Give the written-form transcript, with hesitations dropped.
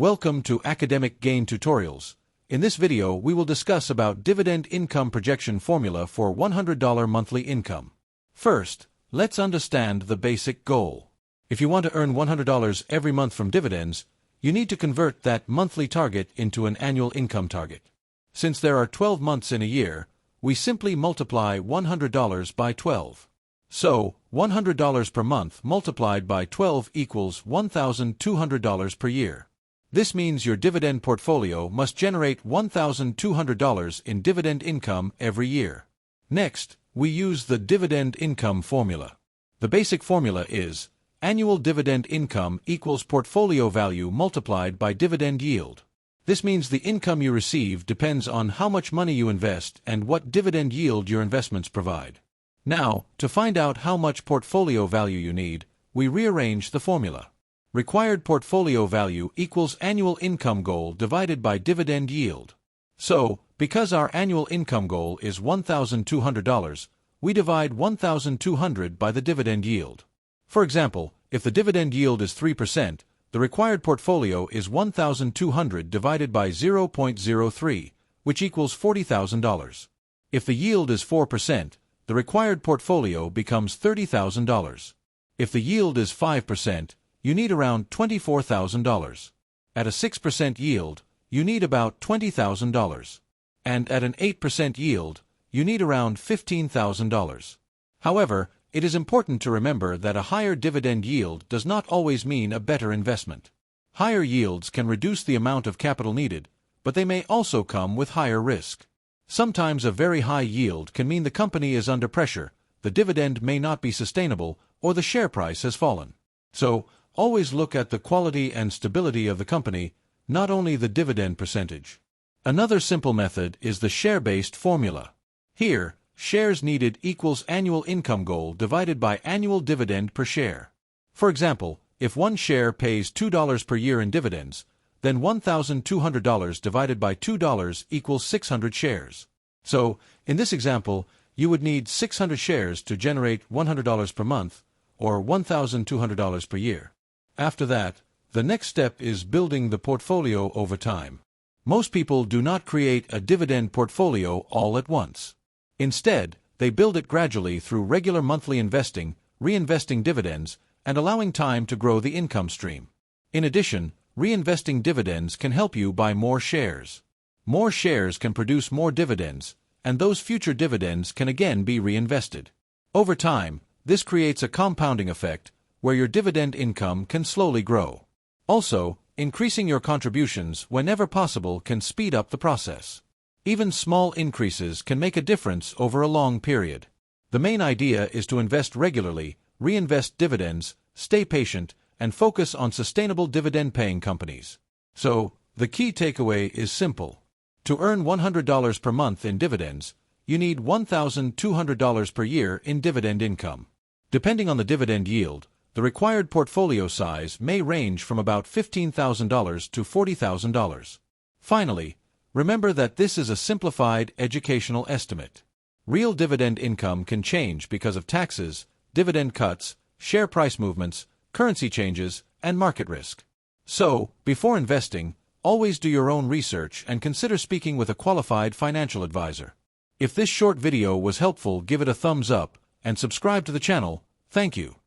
Welcome to Academic Gain Tutorials. In this video, we will discuss about Dividend Income Projection Formula for $100 monthly income. First, let's understand the basic goal. If you want to earn $100 every month from dividends, you need to convert that monthly target into an annual income target. Since there are 12 months in a year, we simply multiply $100 by 12. So, $100 per month multiplied by 12 equals $1,200 per year. This means your dividend portfolio must generate $1,200 in dividend income every year. Next, we use the dividend income formula. The basic formula is annual dividend income equals portfolio value multiplied by dividend yield. This means the income you receive depends on how much money you invest and what dividend yield your investments provide. Now, to find out how much portfolio value you need, we rearrange the formula. Required portfolio value equals annual income goal divided by dividend yield. So, because our annual income goal is $1,200, we divide $1,200 by the dividend yield. For example, if the dividend yield is 3%, the required portfolio is $1,200 divided by 0.03, which equals $40,000. If the yield is 4%, the required portfolio becomes $30,000. If the yield is 5%, you need around $24,000. At a 6% yield, you need about $20,000. And at an 8% yield, you need around $15,000. However, it is important to remember that a higher dividend yield does not always mean a better investment. Higher yields can reduce the amount of capital needed, but they may also come with higher risk. Sometimes a very high yield can mean the company is under pressure, the dividend may not be sustainable, or the share price has fallen. So, always look at the quality and stability of the company, not only the dividend percentage. Another simple method is the share-based formula. Here, shares needed equals annual income goal divided by annual dividend per share. For example, if one share pays $2 per year in dividends, then $1,200 divided by $2 equals 600 shares. So, in this example, you would need 600 shares to generate $100 per month, or $1,200 per year. After that, the next step is building the portfolio over time. Most people do not create a dividend portfolio all at once. Instead, they build it gradually through regular monthly investing, reinvesting dividends, and allowing time to grow the income stream. In addition, reinvesting dividends can help you buy more shares. More shares can produce more dividends, and those future dividends can again be reinvested. Over time, this creates a compounding effect, where your dividend income can slowly grow. Also, increasing your contributions whenever possible can speed up the process. Even small increases can make a difference over a long period. The main idea is to invest regularly, reinvest dividends, stay patient, and focus on sustainable dividend-paying companies. So, the key takeaway is simple. To earn $100 per month in dividends, you need $1,200 per year in dividend income. Depending on the dividend yield, the required portfolio size may range from about $15,000 to $40,000. Finally, remember that this is a simplified educational estimate. Real dividend income can change because of taxes, dividend cuts, share price movements, currency changes, and market risk. So, before investing, always do your own research and consider speaking with a qualified financial advisor. If this short video was helpful, give it a thumbs up and subscribe to the channel. Thank you.